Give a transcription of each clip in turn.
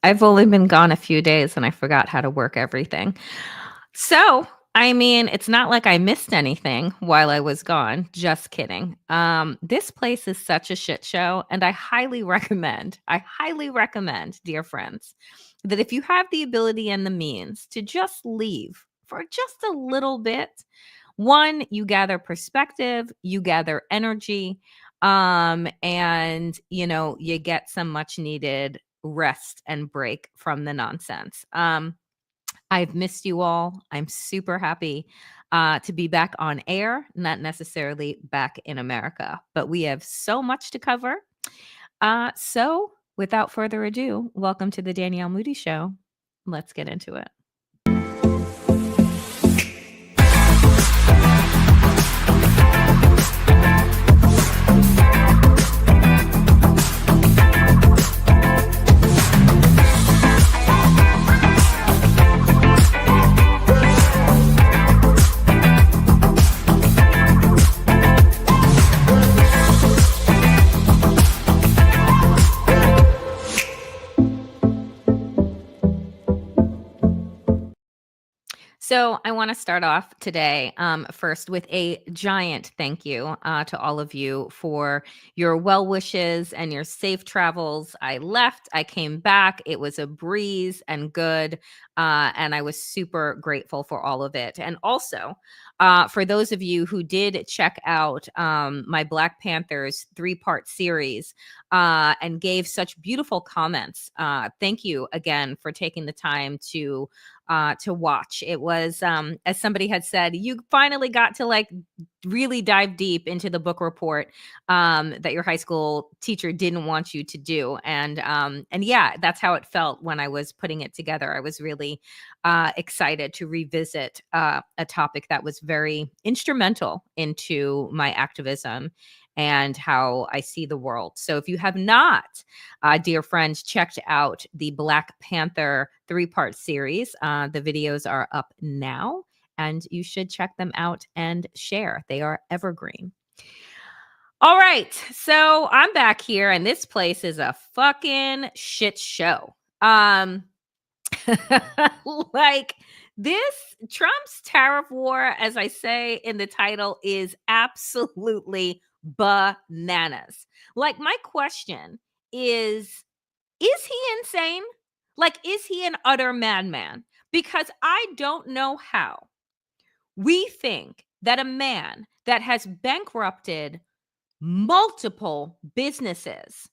I've only been gone a few days and I forgot how to work everything. So, I mean, it's not like I missed anything while I was gone. Just kidding. This place is such a shit show, and I highly recommend, dear friends, that if you have the ability and the means to just leave for just a little bit, one, you gather perspective, you gather energy, and you get some much needed rest and break from the nonsense. I've missed you all. I'm super happy to be back on air, not necessarily back in America, but we have so much to cover. So, without further ado, welcome to the Danielle Moodie Show. Let's get into it. So, I want to start off today first with a giant thank you to all of you for your well wishes and your safe travels. I left, I came back. It was a breeze and good. And I was super grateful for all of it. And also, for those of you who did check out my Black Panthers 3-part series and gave such beautiful comments, thank you again for taking the time to watch. It was, as somebody had said, you finally got to like really dive deep into the book report that your high school teacher didn't want you to do, and yeah, that's how it felt when I was putting it together. I was really excited to revisit a topic that was very instrumental into my activism and how I see the world. So if you have not, dear friends, checked out the Black Panther 3-part series, the videos are up now and you should check them out and share. They are evergreen. All right. So I'm back here and this place is a fucking shit show. Like this Trump's tariff war, as I say in the title, is absolutely bananas. Like, my question is he insane? Like, is he an utter madman? Because I don't know how we think that a man that has bankrupted multiple businesses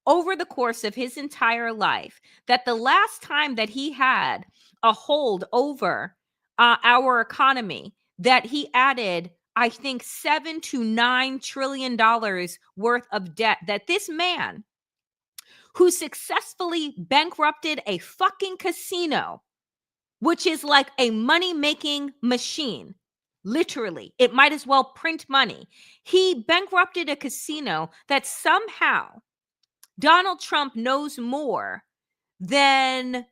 over the course of his entire life, that the last time that he had a hold over our economy, that he added, I think, $7 to $9 trillion worth of debt, that this man who successfully bankrupted a fucking casino, which is like a money-making machine. Literally, it might as well print money. He bankrupted a casino that somehow Donald Trump knows more than,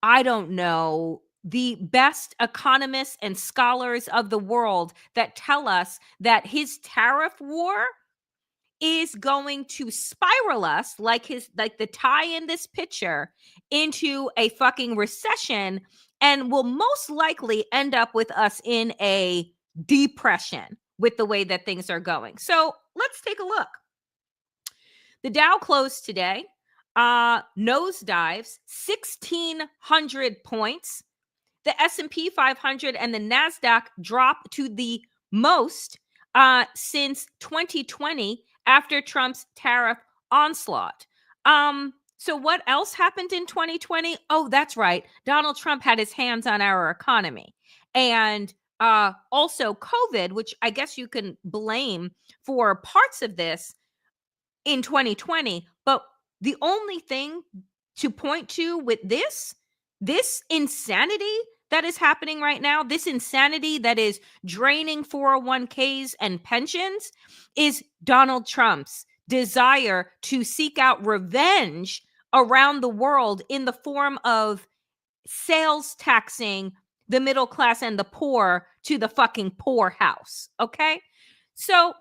I don't know, the best economists and scholars of the world that tell us that his tariff war is going to spiral us like the tie in this picture into a fucking recession and will most likely end up with us in a depression with the way that things are going. So let's take a look. The Dow closed today, nosedives 1,600 points. The S&P 500 and the NASDAQ dropped to the most since 2020 after Trump's tariff onslaught. So what else happened in 2020? Oh, that's right. Donald Trump had his hands on our economy. And also COVID, which I guess you can blame for parts of this in 2020. But the only thing to point to with this insanity that is happening right now, this insanity that is draining 401ks and pensions, is Donald Trump's desire to seek out revenge around the world in the form of sales taxing the middle class and the poor to the fucking poorhouse. Okay. So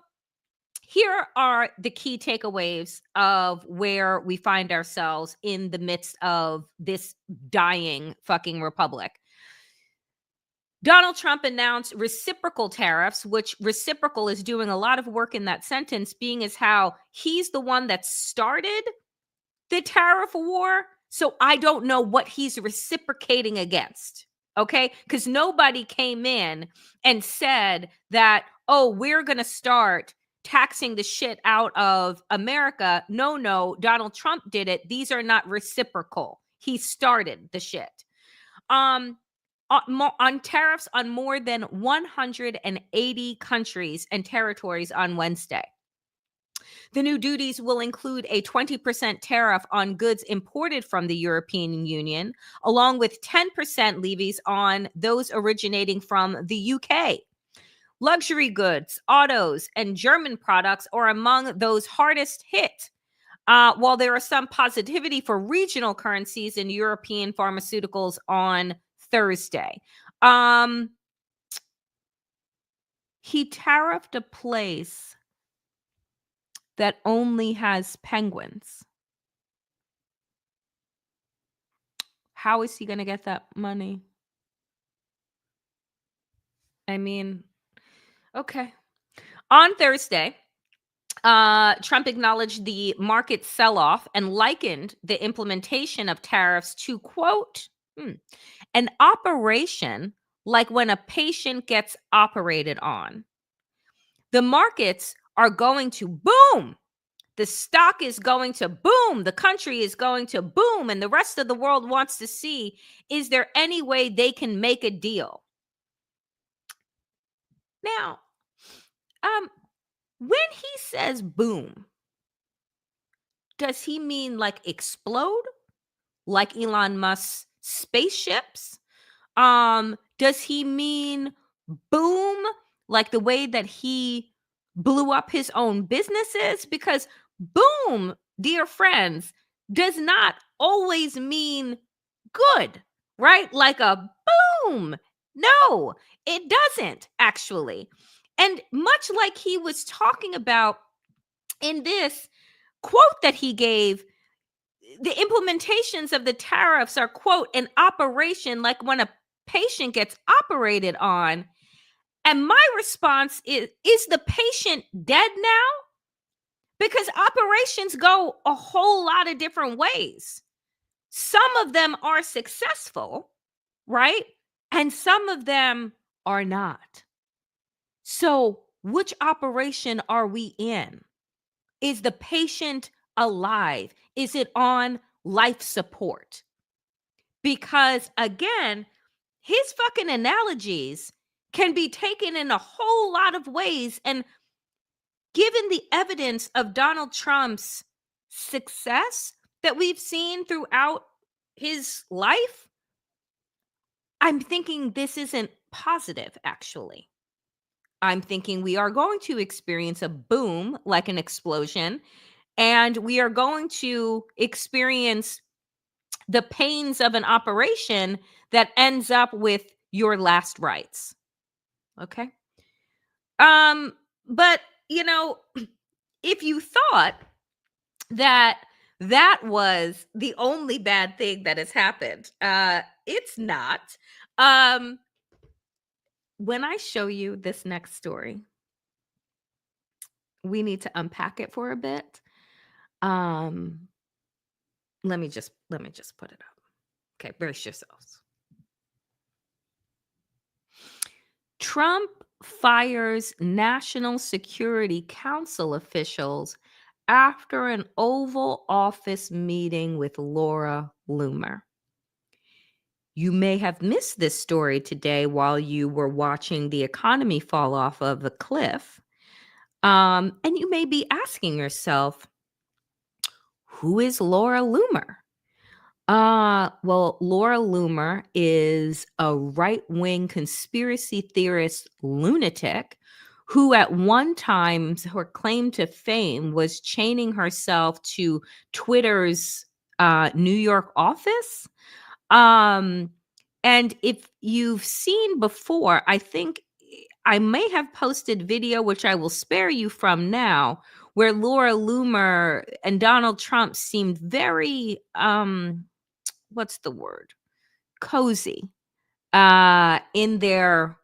Here are the key takeaways of where we find ourselves in the midst of this dying fucking republic. Donald Trump announced reciprocal tariffs, which reciprocal is doing a lot of work in that sentence, being as how he's the one that started the tariff war. So I don't know what he's reciprocating against. Okay. Because nobody came in and said that, oh, we're going to start taxing the shit out of America. No, Donald Trump did it. These are not reciprocal. He started the shit. On tariffs on more than 180 countries and territories on Wednesday. The new duties will include a 20% tariff on goods imported from the European Union, along with 10% levies on those originating from the UK. Luxury goods, autos, and German products are among those hardest hit. While there is some positivity for regional currencies and European pharmaceuticals on Thursday. He tariffed a place that only has penguins. How is he going to get that money? I mean, okay. On Thursday, Trump acknowledged the market sell-off and likened the implementation of tariffs to, quote, an operation like when a patient gets operated on. The markets are going to boom. The stock is going to boom. The country is going to boom. And the rest of the world wants to see, is there any way they can make a deal? Now, when he says boom, does he mean like explode? Like Elon Musk's spaceships? Does he mean boom like the way that he blew up his own businesses? Because boom, dear friends, does not always mean good, right? Like a boom. No, it doesn't actually. And much like he was talking about in this quote that he gave, the implementations of the tariffs are, quote, an operation like when a patient gets operated on. And my response is the patient dead now? Because operations go a whole lot of different ways. Some of them are successful, right? And some of them are not. So which operation are we in? Is the patient alive? Is it on life support? Because again, his fucking analogies can be taken in a whole lot of ways. And given the evidence of Donald Trump's success that we've seen throughout his life, I'm thinking this isn't positive, actually. I'm thinking we are going to experience a boom, like an explosion, and we are going to experience the pains of an operation that ends up with your last rites. Okay. But if you thought that that was the only bad thing that has happened, it's not. When I show you this next story, we need to unpack it for a bit. Let me just put it up. Okay, brace yourselves. Trump fires National Security Council officials after an Oval Office meeting with Laura Loomer. You may have missed this story today while you were watching the economy fall off of a cliff. And you may be asking yourself, who is Laura Loomer? Well, Laura Loomer is a right-wing conspiracy theorist lunatic who at one time, her claim to fame was chaining herself to Twitter's New York office. And if you've seen before, I think I may have posted video, which I will spare you from now, where Laura Loomer and Donald Trump seemed very, what's the word? Cozy, in their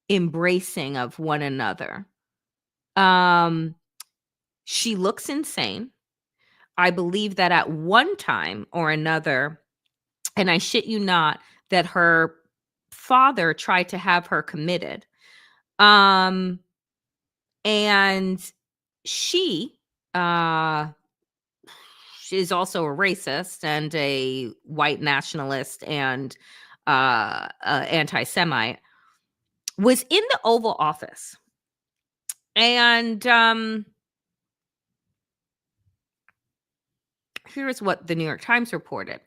embracing of one another. Um, she looks insane. I believe that at one time or another, and I shit you not, that her father tried to have her committed. Um, and she, uh, she is also a racist and a white nationalist and anti-Semite, was in the Oval Office. And here's what the New York Times reported.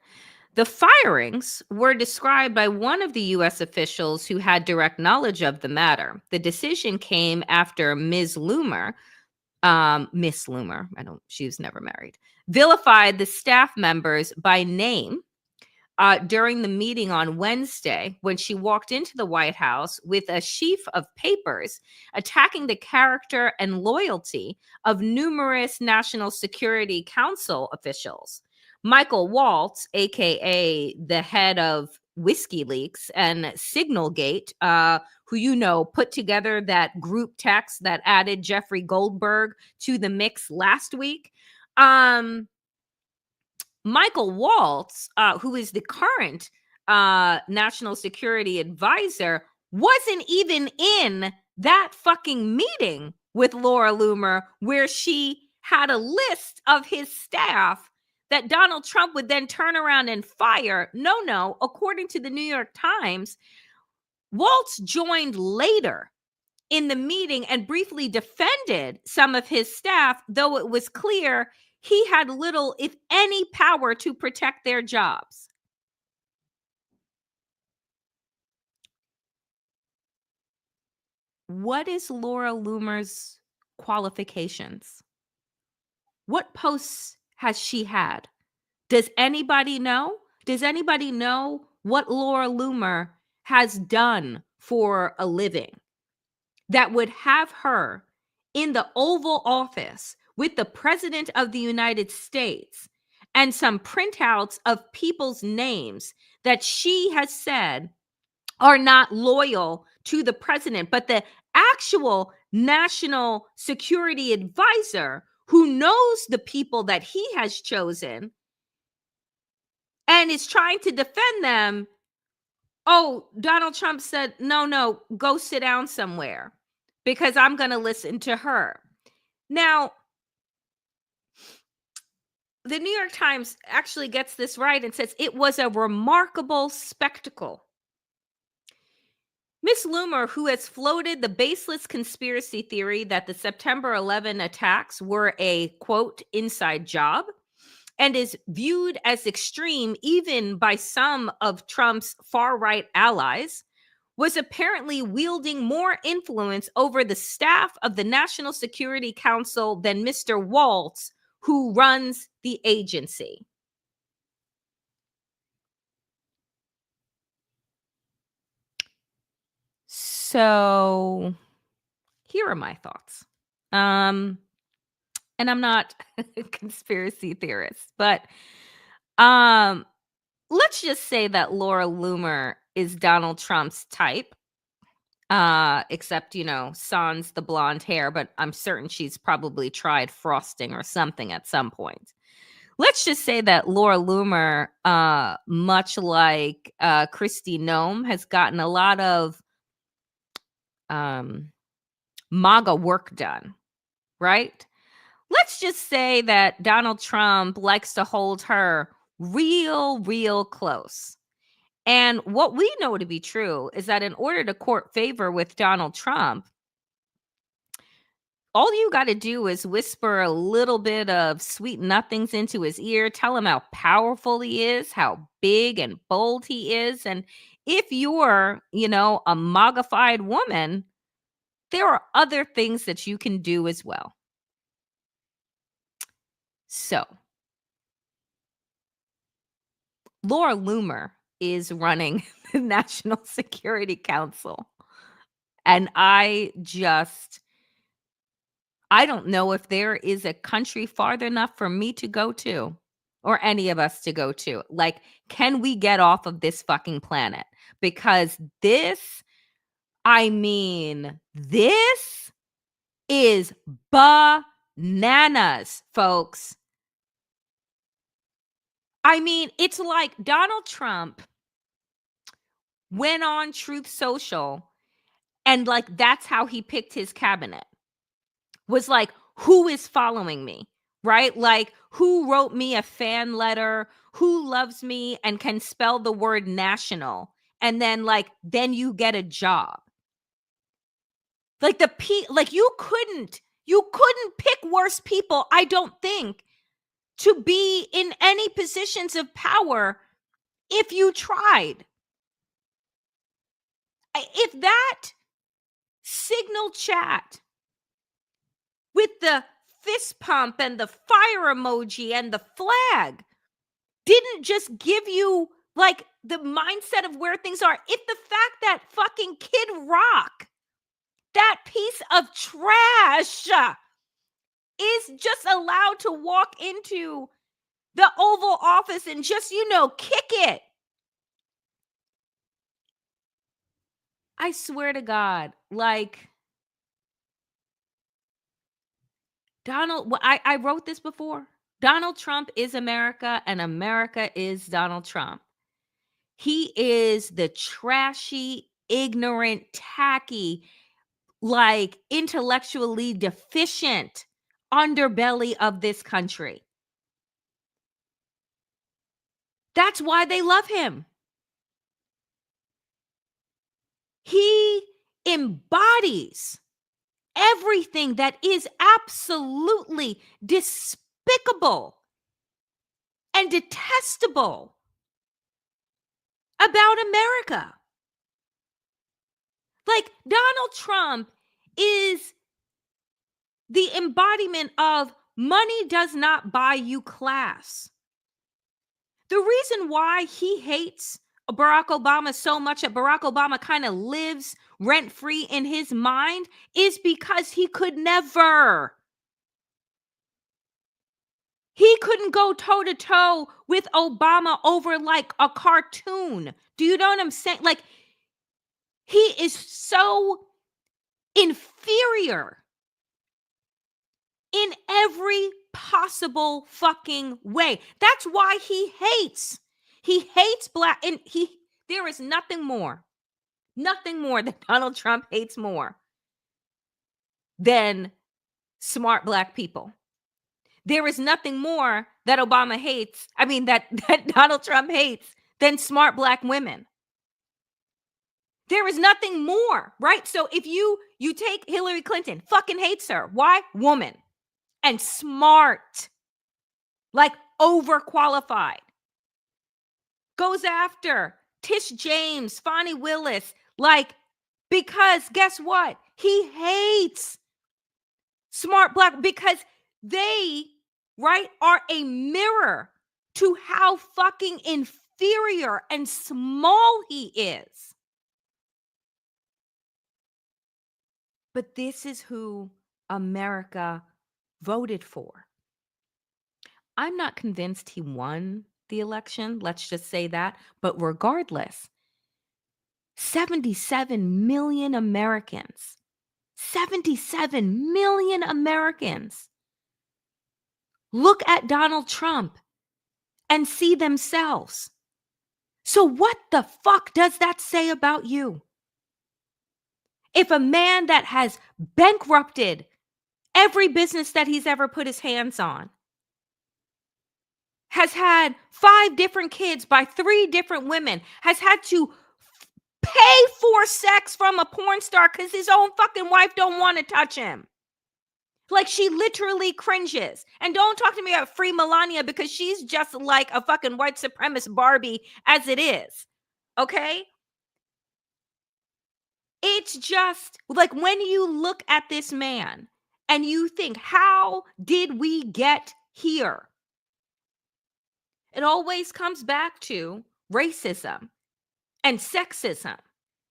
The firings were described by one of the U.S. officials who had direct knowledge of the matter. The decision came after Ms. Loomer, Miss Loomer, she was never married, vilified the staff members by name during the meeting on Wednesday when she walked into the White House with a sheaf of papers attacking the character and loyalty of numerous National Security Council officials. Michael Waltz, aka the head of WikiLeaks and Signalgate, who put together that group text that added Jeffrey Goldberg to the mix last week. Michael Waltz, who is the current national security advisor, wasn't even in that fucking meeting with Laura Loomer where she had a list of his staff that Donald Trump would then turn around and fire. No. According to the New York Times, Waltz joined later in the meeting and briefly defended some of his staff, though it was clear he had little, if any, power to protect their jobs. What is Laura Loomer's qualifications? What posts has she had? Does anybody know? Does anybody know what Laura Loomer has done for a living that would have her in the Oval Office with the President of the United States and some printouts of people's names that she has said are not loyal to the president, but the actual national security advisor who knows the people that he has chosen and is trying to defend them? Oh, Donald Trump said, no, go sit down somewhere because I'm going to listen to her. Now, the New York Times actually gets this right and says it was a remarkable spectacle. Miss Loomer, who has floated the baseless conspiracy theory that the September 11 attacks were a, quote, inside job, and is viewed as extreme even by some of Trump's far-right allies, was apparently wielding more influence over the staff of the National Security Council than Mr. Waltz, who runs the agency. So here are my thoughts. And I'm not a conspiracy theorist, but let's just say that Laura Loomer is Donald Trump's type. Except, sans the blonde hair, but I'm certain she's probably tried frosting or something at some point. Let's just say that Laura Loomer, much like Kristi Noem, has gotten a lot of MAGA work done, right? Let's just say that Donald Trump likes to hold her real close. And what we know to be true is that in order to court favor with Donald Trump, all you got to do is whisper a little bit of sweet nothings into his ear, tell him how powerful he is, how big and bold he is. And if you're, a MAGAfied woman, there are other things that you can do as well. So, Laura Loomer is running the National Security Council. And I don't know if there is a country farther enough for me to go to or any of us to go to. Like, can we get off of this fucking planet? Because this is bananas, folks. I mean, it's like Donald Trump went on Truth Social and like that's how he picked his cabinet. Was like, who is following me? Right? Like, who wrote me a fan letter? Who loves me and can spell the word national? And then you get a job. Like you couldn't pick worse people, I don't think, to be in any positions of power if you tried. If that signal chat with the fist pump and the fire emoji and the flag didn't just give you like the mindset of where things are, if the fact that fucking Kid Rock, that piece of trash, is just allowed to walk into the Oval Office and just, kick it. I swear to God, like I wrote this before. Donald Trump is America and America is Donald Trump. He is the trashy, ignorant, tacky, like intellectually deficient underbelly of this country. That's why they love him. He embodies everything that is absolutely despicable and detestable about America. Like, Donald Trump is the embodiment of money does not buy you class. The reason why he hates Barack Obama so much, that Barack Obama kind of lives rent free in his mind, is because he couldn't go toe to toe with Obama over like a cartoon. Do you know what I'm saying? Like, he is so inferior in every possible fucking way. That's why he hates black, and there is nothing more that Donald Trump hates more than smart black people. There is nothing more that Obama hates, that Donald Trump hates, than smart black women. There is nothing more, right? So if you take Hillary Clinton, fucking hates her. Why? Woman. And smart. Like, overqualified. Goes after Tish James, Fonnie Willis, like, because guess what? He hates smart black, because they, right, are a mirror to how fucking inferior and small he is. But this is who America voted for. I'm not convinced he won the election. Let's just say that. But regardless, 77 million Americans, 77 million Americans look at Donald Trump and see themselves. So what the fuck does that say about you? If a man that has bankrupted every business that he's ever put his hands on, has had 5 different kids by 3 different women, has had to pay for sex from a porn star because his own fucking wife don't want to touch him. Like, she literally cringes. And don't talk to me about free Melania, because she's just like a fucking white supremacist Barbie as it is. Okay? It's just like, when you look at this man and you think, how did we get here? It always comes back to racism and sexism.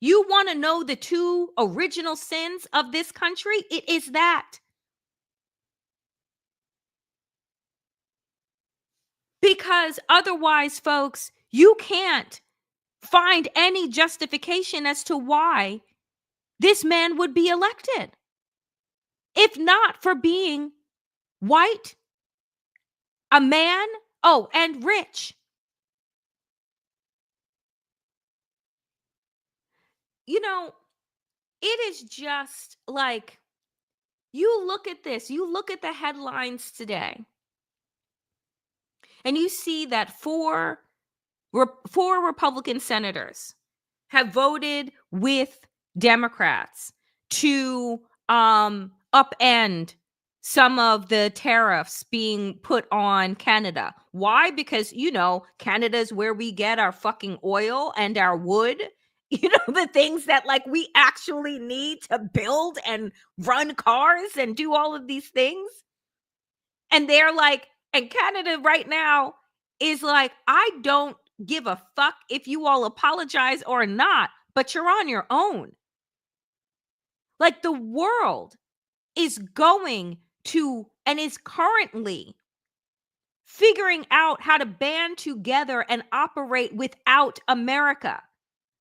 You want to know the two original sins of this country? It is that. Because otherwise, folks, you can't find any justification as to why this man would be elected. If not for being white, a man, oh, and rich. You know, it is just like, you look at this, you look at the headlines today, and you see that four Republican senators have voted with Democrats to upend some of the tariffs being put on Canada. Why? Because, Canada is where we get our fucking oil and our wood. The things that like we actually need to build and run cars and do all of these things. And they're like, and Canada right now is like, I don't give a fuck if you all apologize or not, but you're on your own. Like, the world is going to and is currently figuring out how to band together and operate without America.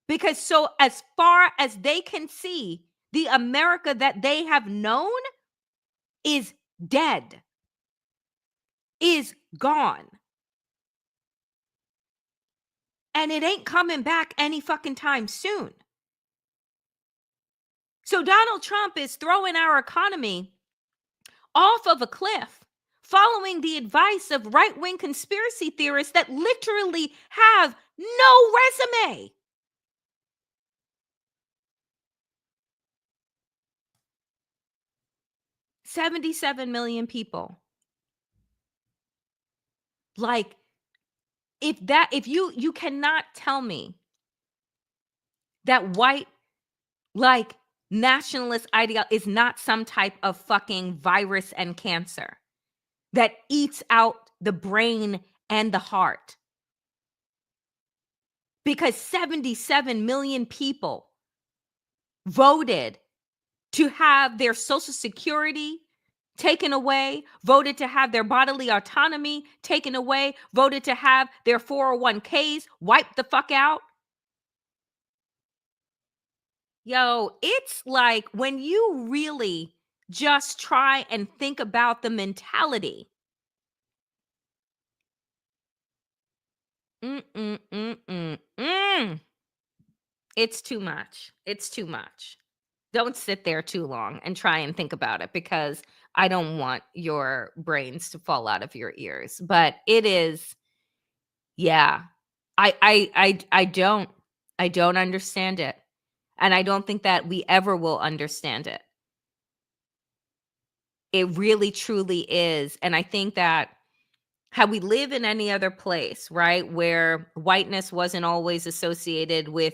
Because so as far as they can see, the America that they have known is dead, is gone. And it ain't coming back any fucking time soon. So Donald Trump is throwing our economy off of a cliff, following the advice of right-wing conspiracy theorists that literally have no resume. $77 million people. Like, if you cannot tell me that white, like, nationalist ideology is not some type of fucking virus and cancer that eats out the brain and the heart. Because 77 million people voted to have their Social Security taken away, voted to have their bodily autonomy taken away, voted to have their 401ks wiped the fuck out. Yo, it's like when you really just try and think about the mentality. It's too much. It's too much. Don't sit there too long and try and think about it, because I don't want your brains to fall out of your ears. But it is, yeah. I don't understand it. And I don't think that we ever will understand it. It really truly is. And I think that had we live in any other place, right, where whiteness wasn't always associated with,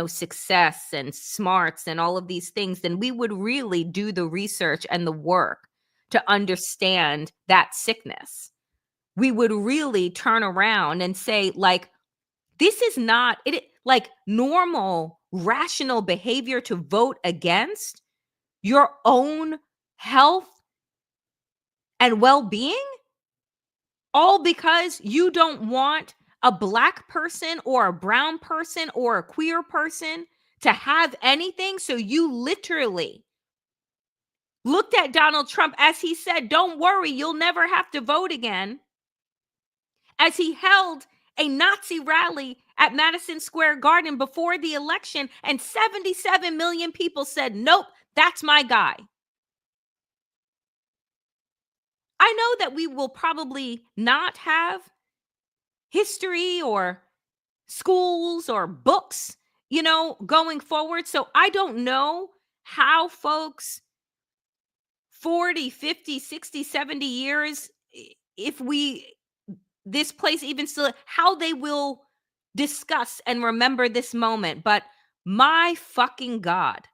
success and smarts and all of these things, then we would really do the research and the work to understand that sickness. We would really turn around and say, like, this is not it, like, normal, rational behavior to vote against your own health and well-being, all because you don't want a black person or a brown person or a queer person to have anything. So you literally looked at Donald Trump as he said, don't worry, you'll never have to vote again, as he held a Nazi rally at Madison Square Garden before the election, and 77 million people said, nope, that's my guy. I know that we will probably not have history or schools or books, going forward. So I don't know how folks 40, 50, 60, 70 years, if this place even still, how they will discuss and remember this moment. But my fucking God.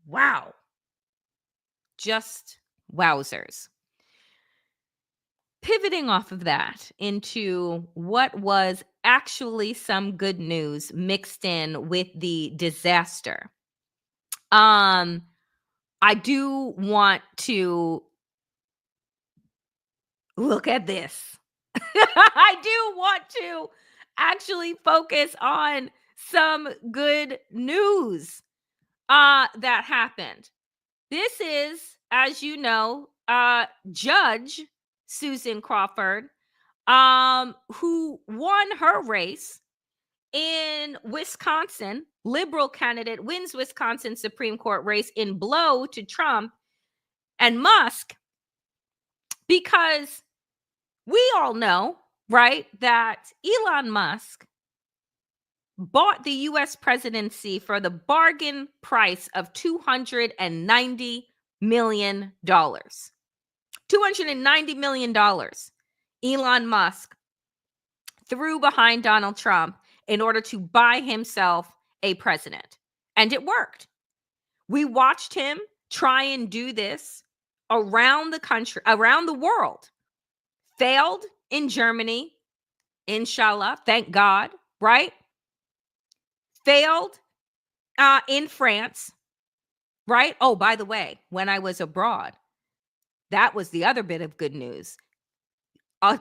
Wow. Just wowzers. Pivoting off of that into what was actually some good news mixed in with the disaster. Um, I do want to look at this. I do want to actually focus on some good news that happened. This is, as you know, Judge Susan Crawford, who won her race in Wisconsin. Liberal candidate wins Wisconsin Supreme Court race in blow to Trump and Musk, because we all know, right, that Elon Musk bought the US presidency for the bargain price of $290 million. $290 million. Elon Musk threw behind Donald Trump in order to buy himself a president. And it worked. We watched him try and do this around the country, around the world. Failed in Germany, inshallah, thank God, right? Failed in France, right? Oh, by the way, when I was abroad, that was the other bit of good news.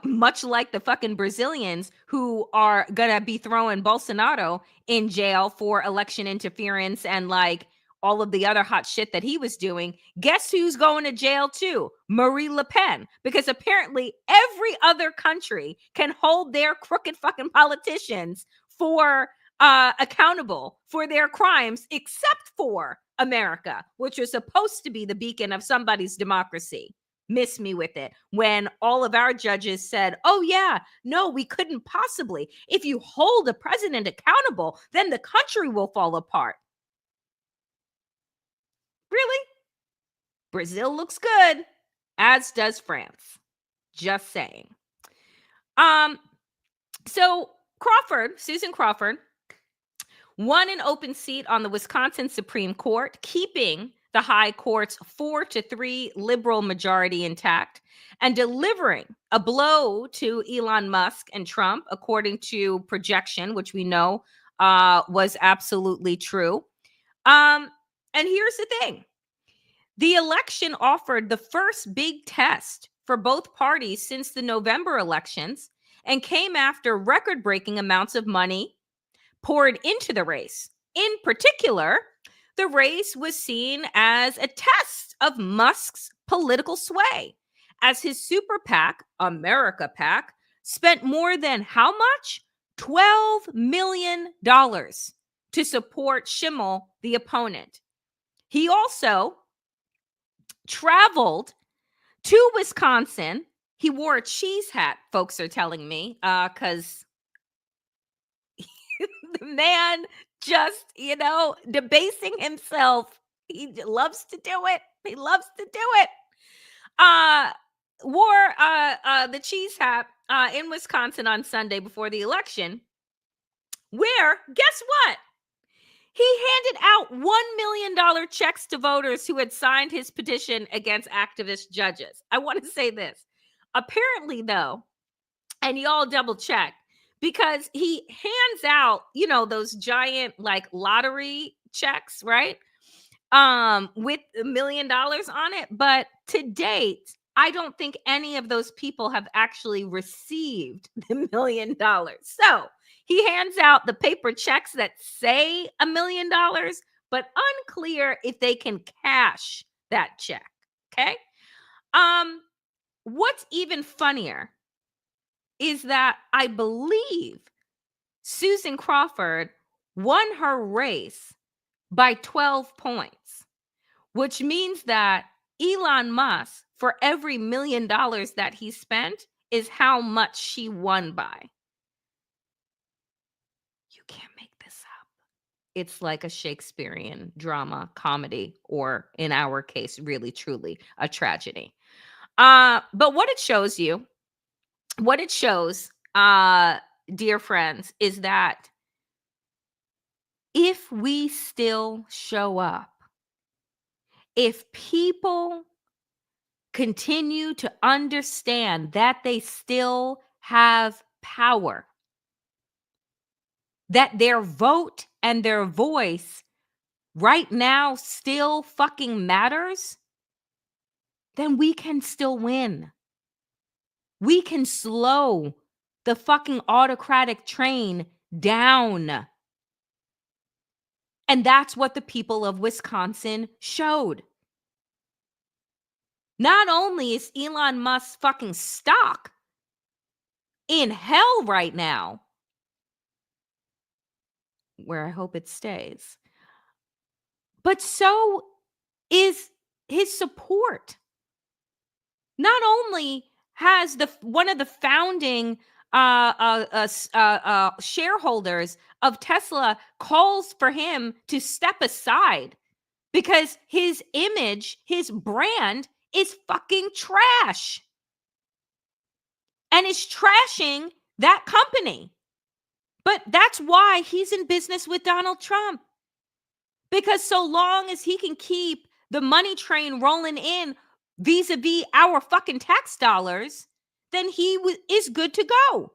Much like the fucking Brazilians who are gonna be throwing Bolsonaro in jail for election interference and like all of the other hot shit that he was doing. Guess who's going to jail too? Marie Le Pen. Because apparently every other country can hold their crooked fucking politicians for accountable for their crimes except for America, which was supposed to be the beacon of somebody's democracy. Miss me with it when all of our judges said, oh yeah, no, we couldn't possibly. If you hold a president accountable, then the country will fall apart. Really? Brazil looks good, as does France. Just saying. So Susan Crawford, won an open seat on the Wisconsin Supreme Court, keeping the high court's 4-3 liberal majority intact and delivering a blow to Elon Musk and Trump, according to projection, which we know was absolutely true. And here's the thing. The election offered the first big test for both parties since the November elections and came after record-breaking amounts of money poured into the race. In particular, the race was seen as a test of Musk's political sway, as his super PAC, America PAC, spent more than how much? $12 million to support Schimmel, the opponent. He also traveled to Wisconsin. He wore a cheese hat, folks are telling me, because the man just, debasing himself. He loves to do it. He loves to do it. Wore the cheese hat in Wisconsin on Sunday before the election, where, guess what? He handed out $1 million checks to voters who had signed his petition against activist judges. I want to say this. Apparently, though, and y'all double check, because he hands out, those giant like lottery checks, right? With $1 million on it. But to date, I don't think any of those people have actually received the $1 million. So he hands out the paper checks that say $1 million, but unclear if they can cash that check. Okay. What's even funnier is that I believe Susan Crawford won her race by 12 points, which means that Elon Musk, for every $1 million that he spent, is how much she won by. You can't make this up. It's like a Shakespearean drama, comedy, or in our case, really, truly a tragedy. But what it shows, dear friends, is that if we still show up, if people continue to understand that they still have power, that their vote and their voice right now still fucking matters, then we can still win. We can slow the fucking autocratic train down. And that's what the people of Wisconsin showed. Not only is Elon Musk's fucking stock in hell right now, where I hope it stays, but so is his support. Not only has one of the founding shareholders of Tesla calls for him to step aside because his image, his brand is fucking trash and is trashing that company. But that's why he's in business with Donald Trump. Because so long as he can keep the money train rolling in vis-a-vis our fucking tax dollars, then he is good to go.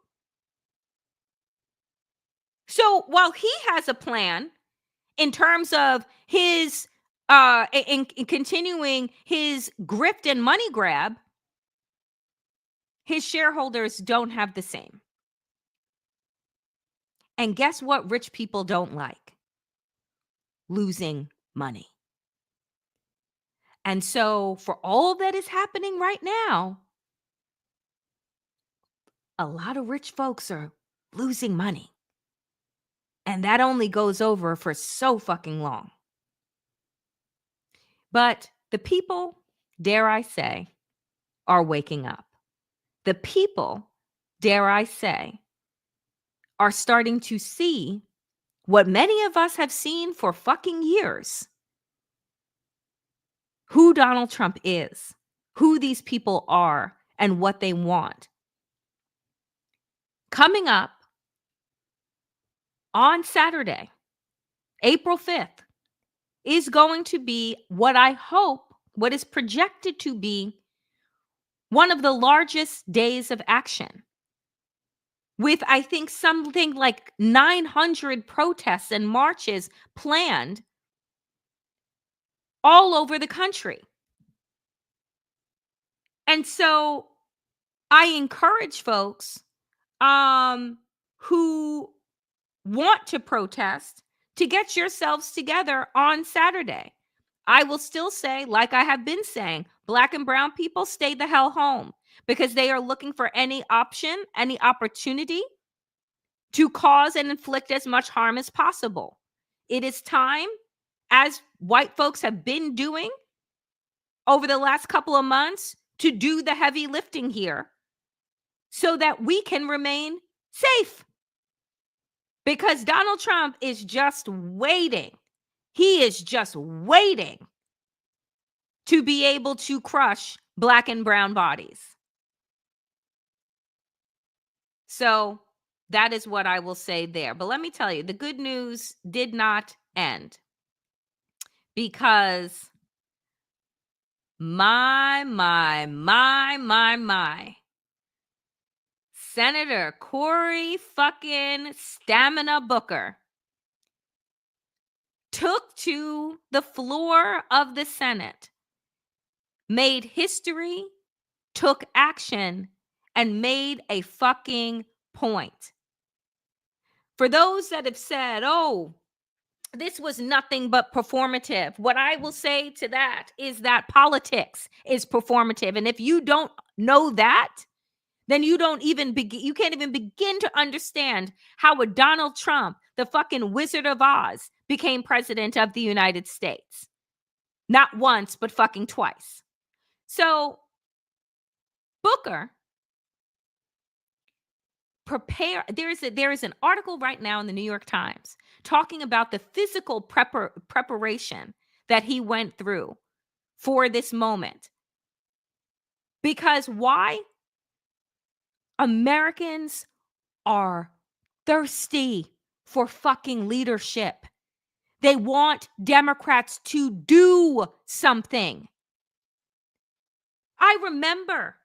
So while he has a plan in terms of his in continuing his grift and money grab, his shareholders don't have the same. And guess what rich people don't like? Losing money. And so for all that is happening right now, a lot of rich folks are losing money. And that only goes over for so fucking long. But the people, dare I say, are waking up. The people, dare I say, are starting to see what many of us have seen for fucking years. Who Donald Trump is, who these people are, and what they want. Coming up on Saturday, April 5th, is going to be what I hope, what is projected to be one of the largest days of action. With, I think, something like 900 protests and marches planned all over the country. And so I encourage folks who want to protest to get yourselves together on Saturday. I will still say, like I have been saying, Black and brown people, stay the hell home because they are looking for any option, any opportunity to cause and inflict as much harm as possible. It is time, as white folks have been doing over the last couple of months, to do the heavy lifting here so that we can remain safe. Because Donald Trump is just waiting. He is just waiting to be able to crush Black and brown bodies. So that is what I will say there. But let me tell you, the good news did not end because my, Senator Cory fucking Stamina Booker took to the floor of the Senate, made history, took action, and made a fucking point. For those that have said, oh, this was nothing but performative, what I will say to that is that politics is performative. And if you don't know that, then you don't even you can't even begin to understand how a Donald Trump, the fucking Wizard of Oz, became president of the United States. Not once, but fucking twice. So Booker there is an article right now in the New York Times talking about the physical preparation that he went through for this moment. Because why? Americans are thirsty for fucking leadership. They want Democrats to do something. I remember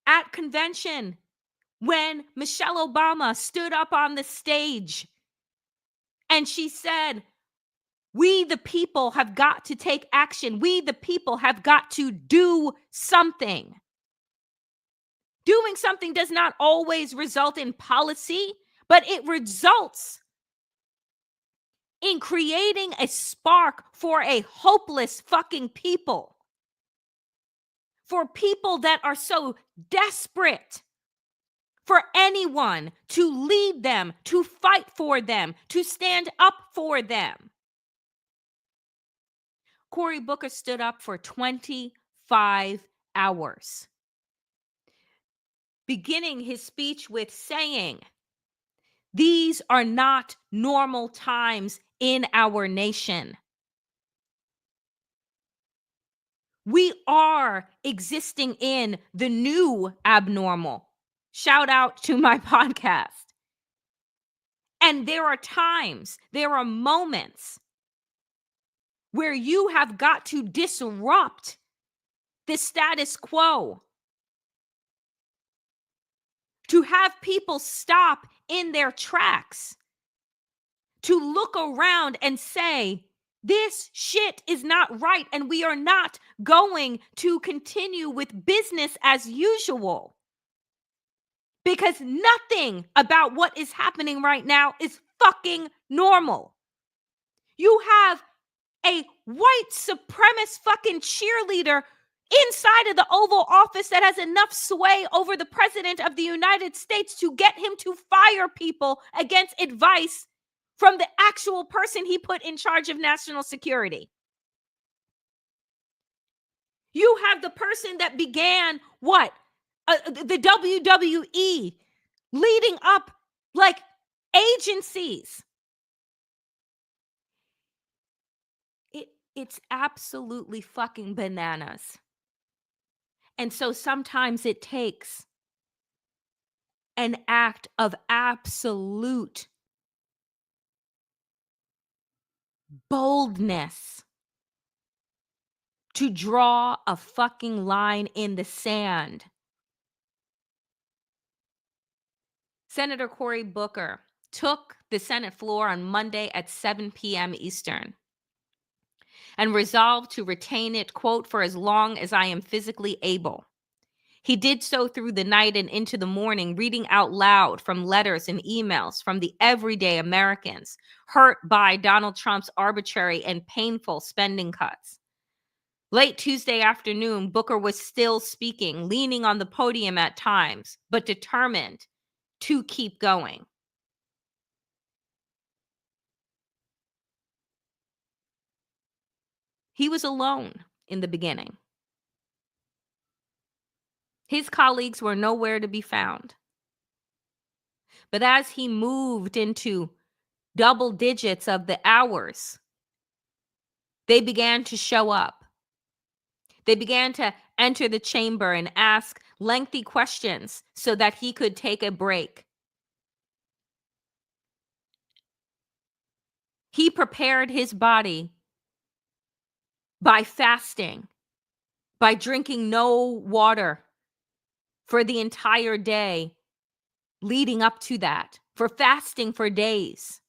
at convention when Michelle Obama stood up on the stage And she said, we, the people, have got to take action. We, the people, have got to do something. Doing something does not always result in policy, but it results in creating a spark for a hopeless fucking people. For people that are so desperate for anyone to lead them, to fight for them, to stand up for them. Cory Booker stood up for 25 hours, beginning his speech with saying, "These are not normal times in our nation. We are existing in the new abnormal." Shout out to my podcast. And there are times, there are moments where you have got to disrupt the status quo, to have people stop in their tracks, to look around and say, this shit is not right, and we are not going to continue with business as usual. Because nothing about what is happening right now is fucking normal. You have a white supremacist fucking cheerleader inside of the Oval Office that has enough sway over the president of the United States to get him to fire people against advice from the actual person he put in charge of national security. You have the person that began what? The WWE, leading up like agencies. It's absolutely fucking bananas. And so sometimes it takes an act of absolute boldness to draw a fucking line in the sand. Senator Cory Booker took the Senate floor on Monday at 7 p.m. Eastern and resolved to retain it, quote, "for as long as I am physically able." He did so through the night and into the morning, reading out loud from letters and emails from the everyday Americans hurt by Donald Trump's arbitrary and painful spending cuts. Late Tuesday afternoon, Booker was still speaking, leaning on the podium at times, but determined to keep going. He was alone in the beginning. His colleagues were nowhere to be found. But as he moved into double digits of the hours, they began to show up. They began to enter the chamber and ask lengthy questions so that he could take a break. He prepared his body by fasting, by drinking no water for the entire day leading up to that, for fasting for days.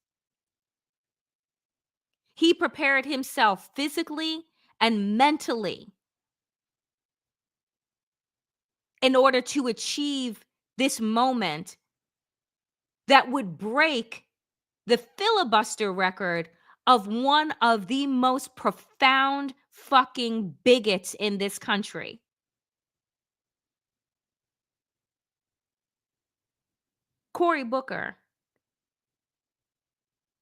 He prepared himself physically and mentally in order to achieve this moment that would break the filibuster record of one of the most profound fucking bigots in this country. Cory Booker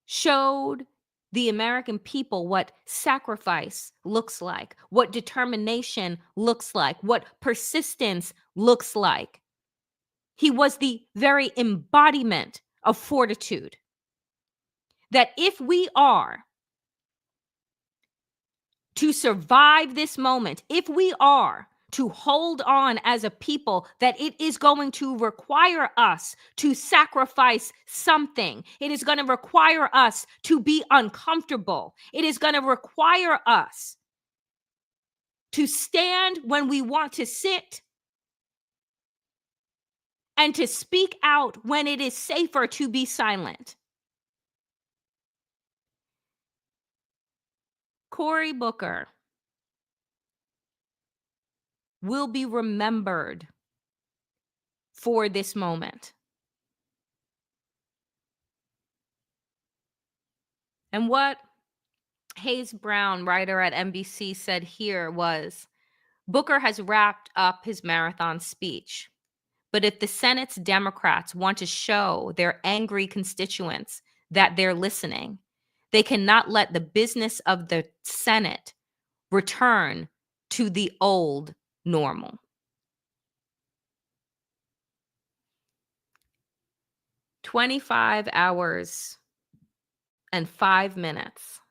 showed the American people what sacrifice looks like, what determination looks like, what persistence looks like. He was the very embodiment of fortitude. That if we are to survive this moment, if we are to hold on as a people, that it is going to require us to sacrifice something. It is going to require us to be uncomfortable. It is going to require us to stand when we want to sit and to speak out when it is safer to be silent. Cory Booker will be remembered for this moment. And what Hayes Brown, writer at NBC, said here was, Booker has wrapped up his marathon speech. But if the Senate's Democrats want to show their angry constituents that they're listening, they cannot let the business of the Senate return to the old normal. 25 hours and 5 minutes.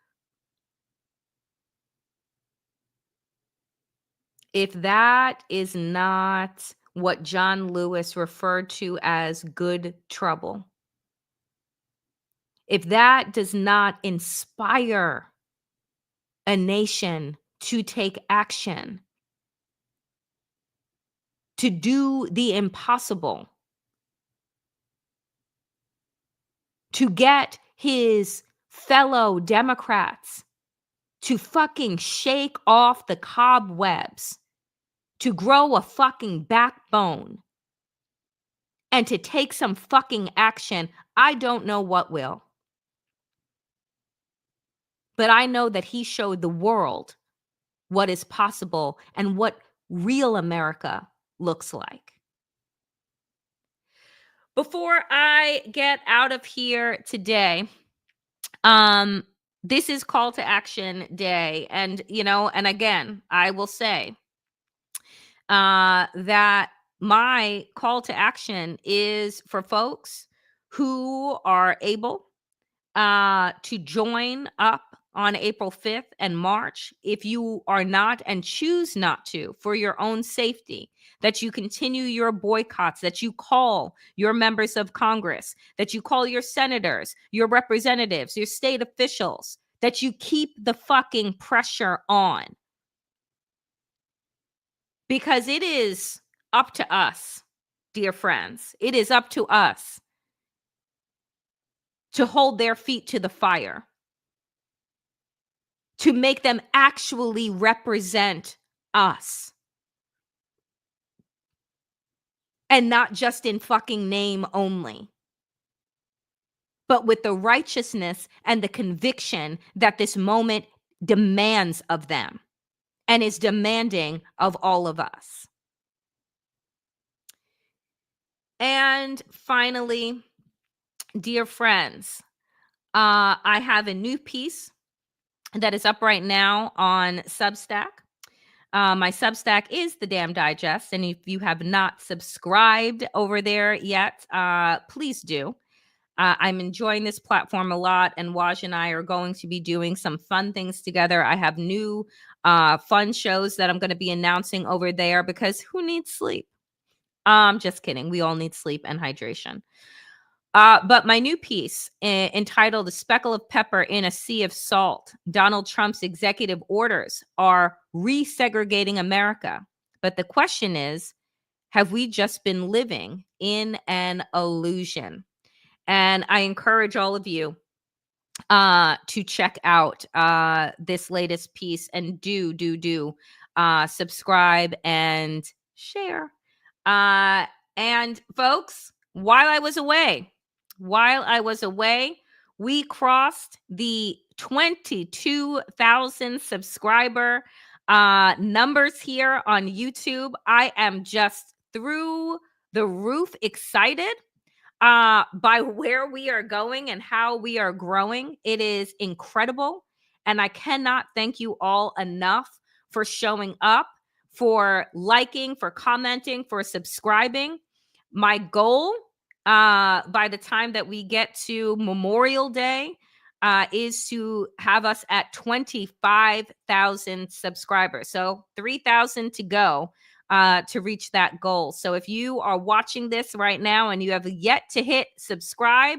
If that is not what John Lewis referred to as good trouble, if that does not inspire a nation to take action, to do the impossible, to get his fellow Democrats to fucking shake off the cobwebs, to grow a fucking backbone, and to take some fucking action, I don't know what will. But I know that he showed the world what is possible and what real America looks like. Before I get out of here today, this is call to action day. And, and again, I will say that my call to action is for folks who are able to join up on April 5th and March. If you are not and choose not to, for your own safety, that you continue your boycotts, that you call your members of Congress, that you call your senators, your representatives, your state officials, that you keep the fucking pressure on. Because it is up to us, dear friends. It is up to us to hold their feet to the fire, to make them actually represent us. And not just in fucking name only, but with the righteousness and the conviction that this moment demands of them and is demanding of all of us. And finally, dear friends, I have a new piece that is up right now on Substack. My Substack is The Damn Digest, and if you have not subscribed over there yet, please do. I'm enjoying this platform a lot, and Waj and I are going to be doing some fun things together. I have new fun shows that I'm going to be announcing over there because who needs sleep? Just kidding. We all need sleep and hydration. But my new piece entitled A Speckle of Pepper in a Sea of Salt, Donald Trump's executive orders are resegregating America. But the question is, have we just been living in an illusion? And I encourage all of you to check out this latest piece and do subscribe and share. And folks, while I was away, we crossed the 22,000 subscriber numbers here on YouTube. I am just through the roof excited by where we are going and how we are growing. It is incredible. And I cannot thank you all enough for showing up, for liking, for commenting, for subscribing. My goal by the time that we get to Memorial Day is to have us at 25,000 subscribers. So 3,000 to go to reach that goal. So if you are watching this right now and you have yet to hit subscribe,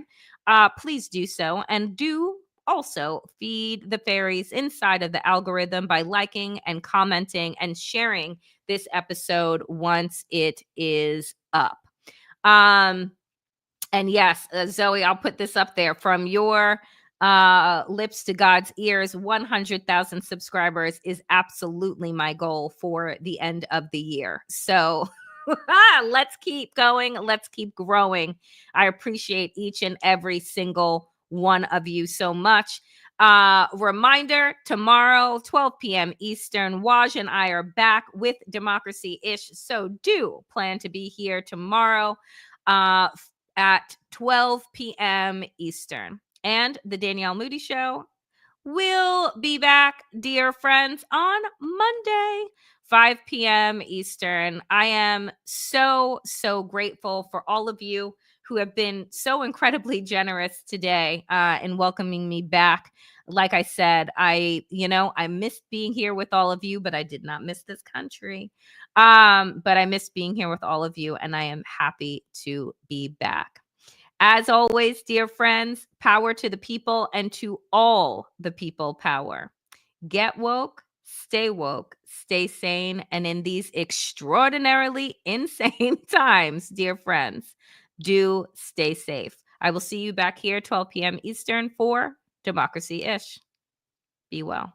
please do so. And do also feed the fairies inside of the algorithm by liking and commenting and sharing this episode once it is up. And yes, Zoe, I'll put this up there from your Lips to God's ears, 100,000 subscribers is absolutely my goal for the end of the year. So let's keep going. Let's keep growing. I appreciate each and every single one of you so much. Reminder, tomorrow, 12 p.m. Eastern, Waj and I are back with Democracy Ish. So do plan to be here tomorrow at 12 p.m. Eastern. And the Danielle Moodie Show will be back, dear friends, on Monday, 5 p.m. Eastern. I am so, so grateful for all of you who have been so incredibly generous today in welcoming me back. Like I said, I missed being here with all of you, but I did not miss this country. But I missed being here with all of you, and I am happy to be back. As always, dear friends, power to the people and to all the people power. Get woke, stay sane, and in these extraordinarily insane times, dear friends, do stay safe. I will see you back here 12 p.m. Eastern for Democracy Ish. Be well.